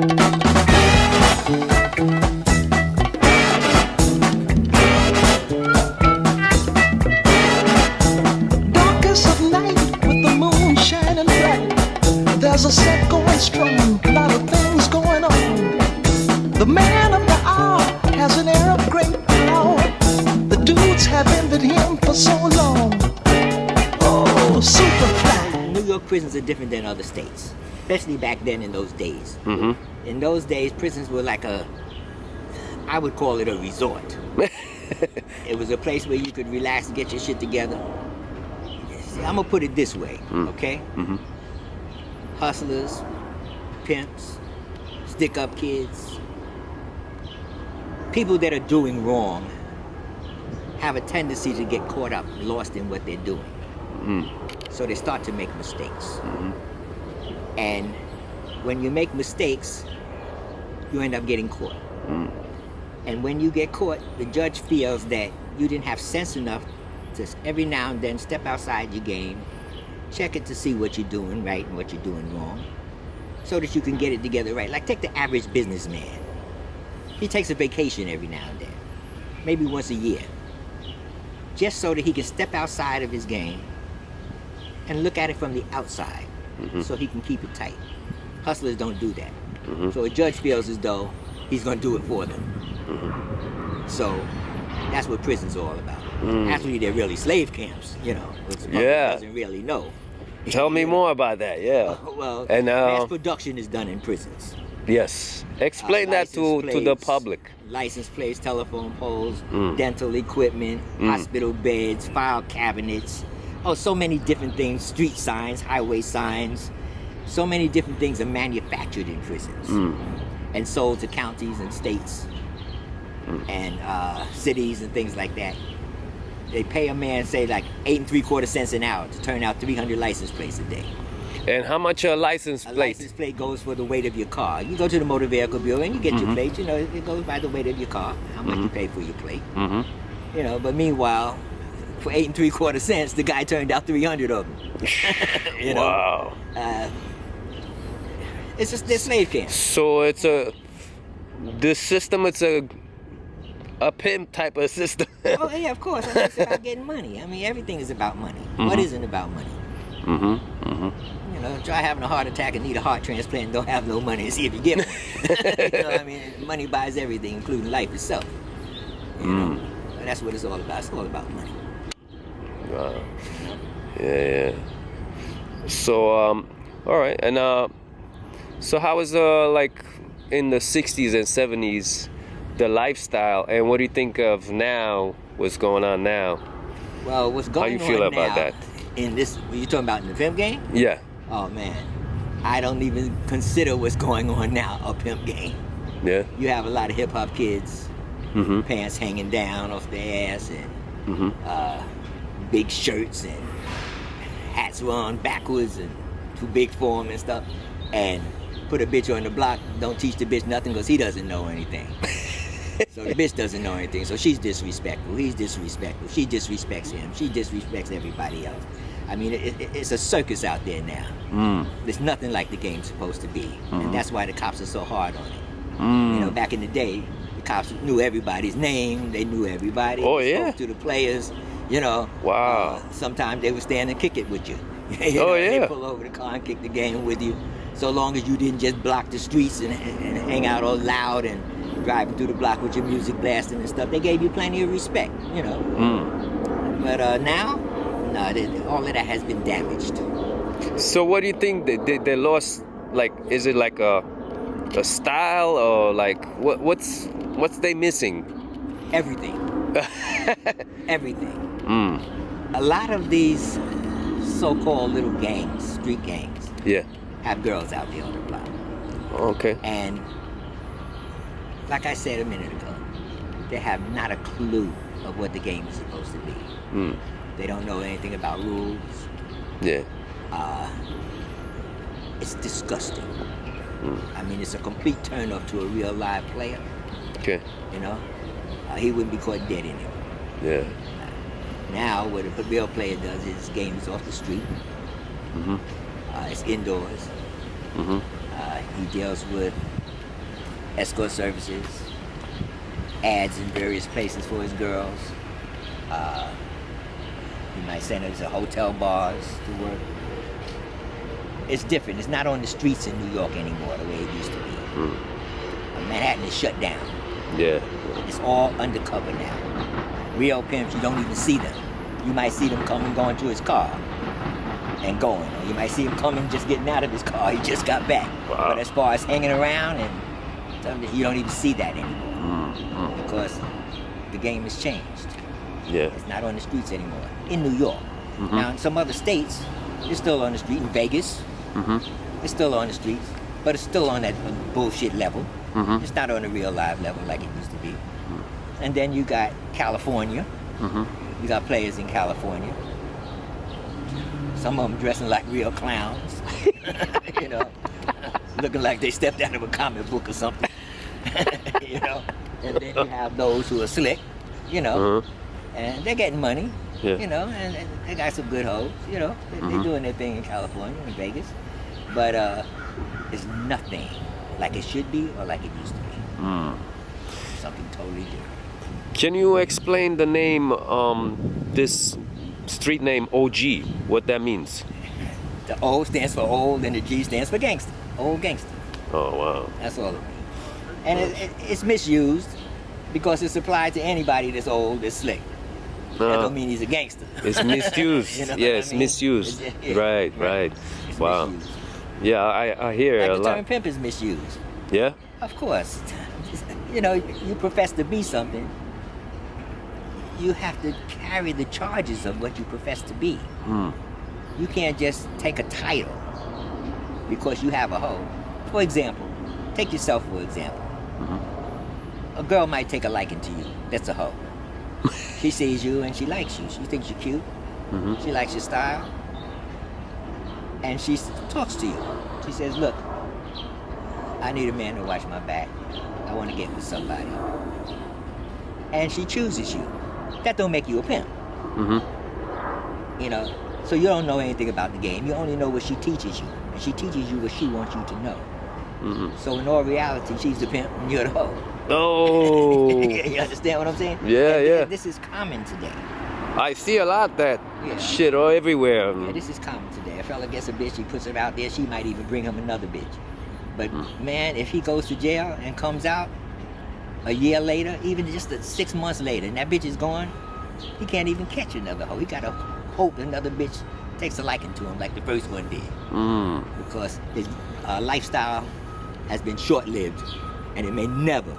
Darkest of night with the moon shining bright. There's a set going strong, a lot of things going on. The man of the hour has an air of great power. The dudes have envied him for so long. Oh, Superfly. New York prisons are different than other states, especially back then in those days. In those days, prisons were like I would call it a resort. It was a place where you could relax and get your shit together. See, I'm gonna put it this way, okay? Hustlers, pimps, stick-up kids, people that are doing wrong have a tendency to get caught up, lost in what they're doing. So they start to make mistakes. And when you make mistakes, you end up getting caught. And when you get caught, the judge feels that you didn't have sense enough to every now and then step outside your game, check it to see what you're doing right and what you're doing wrong, so that you can get it together right. Like take the average businessman. He takes a vacation every now and then, maybe once a year, just so that he can step outside of his game and look at it from the outside, so he can keep it tight. Hustlers don't do that. So a judge feels as though he's gonna do it for them. So that's what prison's all about. Actually, they're really slave camps, you know, which the public doesn't really know. Tell me more about that, yeah. Well, And mass production is done in prisons. yes, explain that to the public. License plates, telephone poles, dental equipment, hospital beds, file cabinets. Oh, so many different things. Street signs, highway signs. So many different things are manufactured in prisons and sold to counties and states and cities and things like that. They pay a man, say, like 8 3/4 cents an hour to turn out 300 license plates a day. And how much a license plate? A license plate goes for the weight of your car. You go to the motor vehicle bureau and you get your plate. You know, it goes by the weight of your car, how much you pay for your plate. You know, but meanwhile, for 8 3/4 cents, the guy turned out 300 of them. You know? Wow. It's just they're slave camps. So it's this system, it's a pimp type of system. Oh yeah, of course. I mean, it's about getting money. I mean, everything is about money. What isn't about money? You know, try having a heart attack and need a heart transplant and don't have no money and see if you get one. You know, I mean, money buys everything, including life itself. You know, and that's what it's all about. It's all about money. Wow. Yeah. So all right, and so how was like in the 60s and 70s the lifestyle, and what do you think of now? What's going on now? Well, what's going on now? How you feel about that? In this, you talking about in the pimp game? Yeah. Oh man, I don't even consider what's going on now a pimp game. Yeah. You have a lot of hip hop kids, pants hanging down off their ass, and big shirts and hats were on backwards and too big for them and stuff. And put a bitch on the block, don't teach the bitch nothing because he doesn't know anything. So the bitch doesn't know anything, so she's disrespectful, he's disrespectful, she disrespects him, she disrespects everybody else. I mean, it's a circus out there now. It's nothing like the game's supposed to be, and that's why the cops are so hard on it. You know, back in the day, the cops knew everybody's name, they knew everybody, they spoke to the players, you know. Wow. Sometimes they would stand and kick it with you. You Oh, know, yeah. They pull over the car and kick the game with you, so long as you didn't just block the streets and hang out all loud and driving through the block with your music blasting and stuff. They gave you plenty of respect, you know. But now, no, all of that has been damaged. So what do you think they lost? Like, is it like a style, or like what's they missing? Everything. Everything. A lot of these so-called little gangs, street gangs, have girls out there on the block. Okay. And like I said a minute ago, they have not a clue of what the game is supposed to be. They don't know anything about rules. Yeah. It's disgusting. I mean, it's a complete turn-off to a real live player. Okay. You know, he wouldn't be caught dead in it. Yeah. Now, what a real player does is game is off the street. It's indoors. He deals with escort services, ads in various places for his girls. You might send her to hotel bars to work. It's different. It's not on the streets in New York anymore the way it used to be. Manhattan is shut down. Yeah. It's all undercover now. Real pimps, you don't even see them. You might see them coming, going to his car and going. Or you might see him coming, just getting out of his car. He just got back. Wow. But as far as hanging around, and you don't even see that anymore because the game has changed. Yeah. It's not on the streets anymore in New York. Now in some other states, it's still on the street. In Vegas, it's still on the streets, but it's still on that bullshit level. It's not on the real live level like it used to be. And then you got California. You got players in California. Some of them dressing like real clowns, you know, looking like they stepped out of a comic book or something, you know. And then you have those who are slick, you know, and they're getting money, you know, and they got some good hoes, you know. They're doing their thing in California, in Vegas, but it's nothing like it should be or like it used to be. Something totally different. Can you explain the name, this street name OG, what that means? The O stands for old and the G stands for gangster. Old gangster. Oh, wow. That's all it means. And it's misused because it's applied to anybody that's old, that's slick. That don't mean he's a gangster. It's misused. You know Yeah, what it's I mean? misused. Right. It's Wow. misused. Yeah, I hear Like it a the lot. term pimp is misused. Yeah? Of course. You know, you profess to be something. You have to carry the charges of what you profess to be. You can't just take a title because you have a hoe. For example, take yourself for example. A girl might take a liking to you. That's a hoe. She sees you and she likes you. She thinks you're cute. She likes your style. And she talks to you. She says, look, I need a man to watch my back. I want to get with somebody. And she chooses you. That don't make you a pimp. You know, so you don't know anything about the game. You only know what she teaches you. And she teaches you what she wants you to know. So in all reality, she's the pimp and you're the hoe. Oh. You understand what I'm saying? Yeah. This is common today. I see a lot that Yeah. shit all everywhere. Yeah, this is common today. A fella gets a bitch, he puts her out there, she might even bring him another bitch. But man, if he goes to jail and comes out a year later, even just 6 months later, and that bitch is gone, he can't even catch another hoe. He gotta hope another bitch takes a liking to him like the first one did. Because his lifestyle has been short-lived and it may never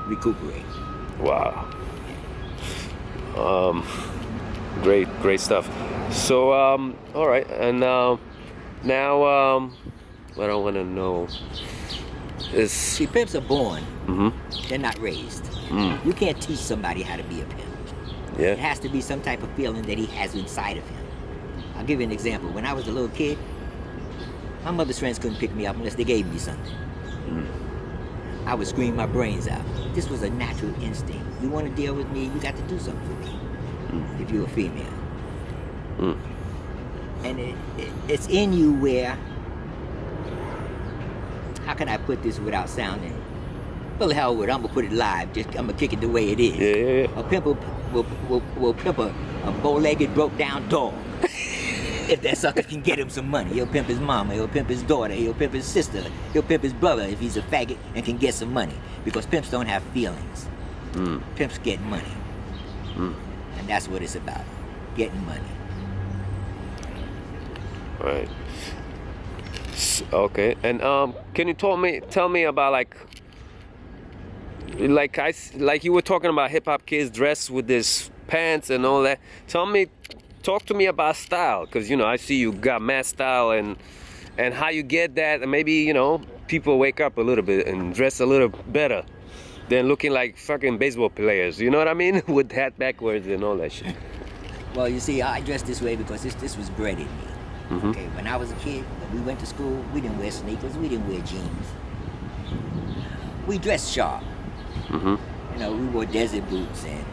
recuperate. Wow. Great stuff. So, all right, and now, what I want to know is... See, pimps are born. They're not raised. You can't teach somebody how to be a pimp. It Yeah. has to be some type of feeling that he has inside of him. I'll give you an example. When I was a little kid, my mother's friends couldn't pick me up unless they gave me something. I would scream my brains out. This was a natural instinct. You want to deal with me, you got to do something for me. If you're a female. And it's in you where, how can I put this without sounding, well, the hell with it, I'm gonna put it live, I'm gonna kick it the way it is. Yeah. A pimp will pimp a bow-legged, broke-down dog. If that sucker can get him some money. He'll pimp his mama, he'll pimp his daughter, he'll pimp his sister, he'll pimp his brother if he's a faggot and can get some money. Because pimps don't have feelings. Pimps get money. And that's what it's about, getting money. Right. Okay. And can you tell me about like you were talking about hip hop kids dressed with this pants and all that. Talk to me about style, because you know I see you got mad style and how you get that, and maybe you know people wake up a little bit and dress a little better than looking like fucking baseball players. You know what I mean? With hat backwards and all that shit. Well, you see, I dress this way because this was bred in me. Okay, when I was a kid, when we went to school, we didn't wear sneakers, we didn't wear jeans. We dressed sharp. You know, we wore desert boots and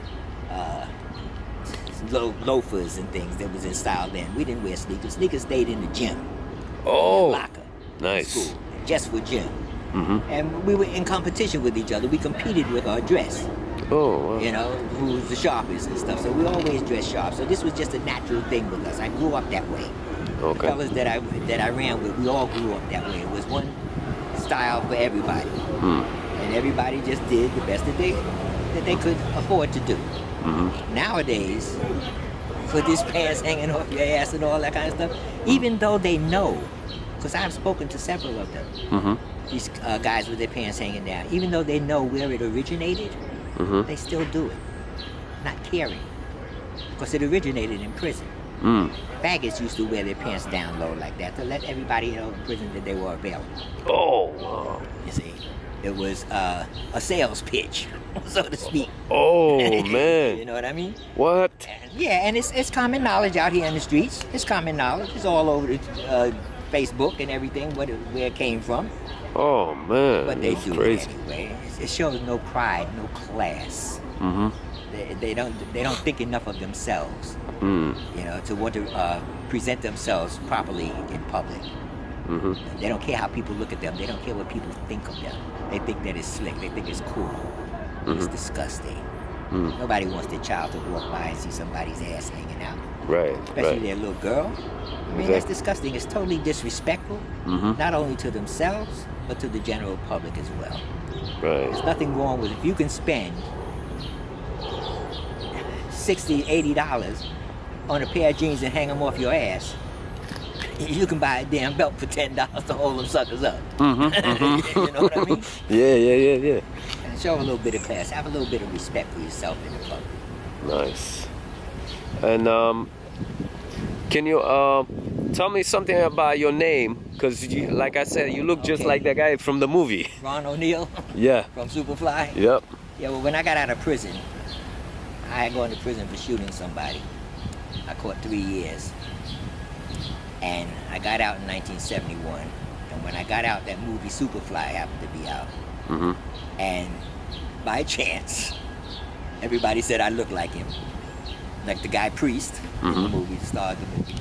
loafers and things that was in style then. We didn't wear sneakers. Sneakers stayed in the gym. Oh, Locker. nice. School, just for gym. And we were in competition with each other. We competed with our dress. Oh, wow. You know, who's the sharpest and stuff. So we always dress sharp. So this was just a natural thing with us. I grew up that way. Okay. The fellas that I ran with, we all grew up that way. It was one style for everybody. And everybody just did the best that they could afford to do. Nowadays, with these pants hanging off your ass and all that kind of stuff, even though they know, because I've spoken to several of them, these guys with their pants hanging down, even though they know where it originated, they still do it, not caring, because it originated in prison. Faggots used to wear their pants down low like that to let everybody know in prison that they were available. Oh, wow. You see, it was a sales pitch, so to speak. Oh, man. You know what I mean? What? Yeah, and it's common knowledge out here in the streets. It's common knowledge. It's all over the Facebook and everything, where it came from. Oh, man. But they That's do crazy. it anyway. It shows no pride, no class. They don't think enough of themselves, you know, to want to present themselves properly in public. They don't care how people look at them. They don't care what people think of them. They think that it's slick. They think it's cool. It's disgusting. Nobody wants their child to walk by and see somebody's ass hanging out. Right. Especially Right. their little girl. I mean, that's disgusting. It's totally disrespectful, not only to themselves, but to the general public as well. Right. There's nothing wrong with if you can spend $60, $80 on a pair of jeans and hang them off your ass. You can buy a damn belt for $10 to hold them suckers up. You know what I mean? Yeah. And show a little bit of class. Have a little bit of respect for yourself in the public. Nice. And can you tell me something about your name? Because, like I said, you look just like that guy from the movie. Ron O'Neal Yeah. from Superfly. Yep. Yeah, well, when I got out of prison, I had gone to prison for shooting somebody. I caught 3 years. And I got out in 1971. And when I got out, that movie Superfly happened to be out. And by chance, everybody said I looked like him. Like the guy Priest in the movie, the star of the movie.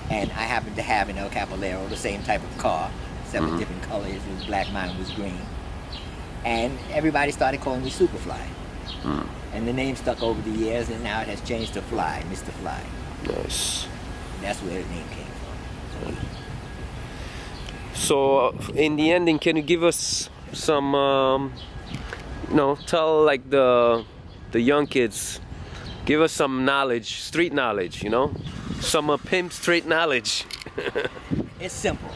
And I happened to have an El Capolero, the same type of car, except with different colors. It was black, mine was green. And everybody started calling me Superfly. And the name stuck over the years, and now it has changed to Fly, Mr. Fly. Nice. That's where the name came from. So, in the ending, can you give us some, tell like the young kids, give us some knowledge, street knowledge, some pimp street knowledge. It's simple.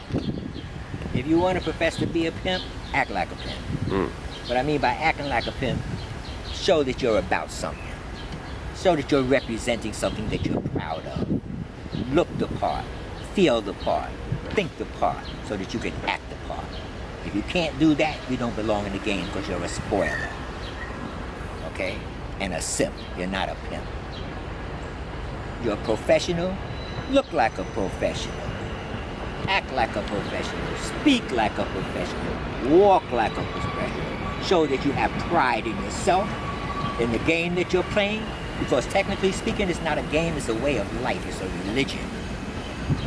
If you want to profess to be a pimp, act like a pimp. What I mean by acting like a pimp, show that you're about something. Show that you're representing something that you're proud of. Look the part, feel the part, think the part, so that you can act the part. If you can't do that, you don't belong in the game because you're a spoiler. Okay? And a simp. You're not a pimp. You're a professional. Look like a professional. Act like a professional. Speak like a professional. Walk like a professional. Show that you have pride in yourself, in the game that you're playing. Because technically speaking, it's not a game, it's a way of life, it's a religion.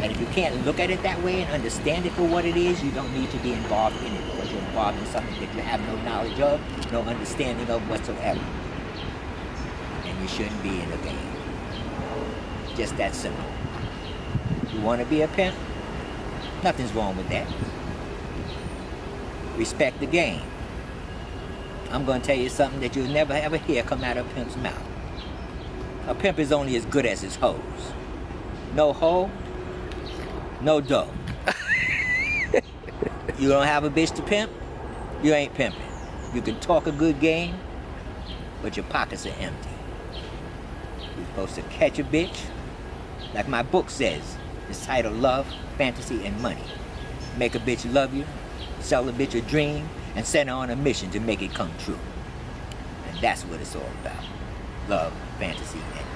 And if you can't look at it that way and understand it for what it is, you don't need to be involved in it because you're involved in something that you have no knowledge of, no understanding of whatsoever. And you shouldn't be in the game. Just that simple. You want to be a pimp? Nothing's wrong with that. Respect the game. I'm going to tell you something that you'll never ever hear come out of a pimp's mouth. A pimp is only as good as his hoes. No hoe, no dough. You don't have a bitch to pimp, you ain't pimping. You can talk a good game, but your pockets are empty. You're supposed to catch a bitch, like my book says. It's titled Love, Fantasy, and Money. Make a bitch love you, sell a bitch a dream, and send her on a mission to make it come true. And that's what it's all about. Love, fantasy, and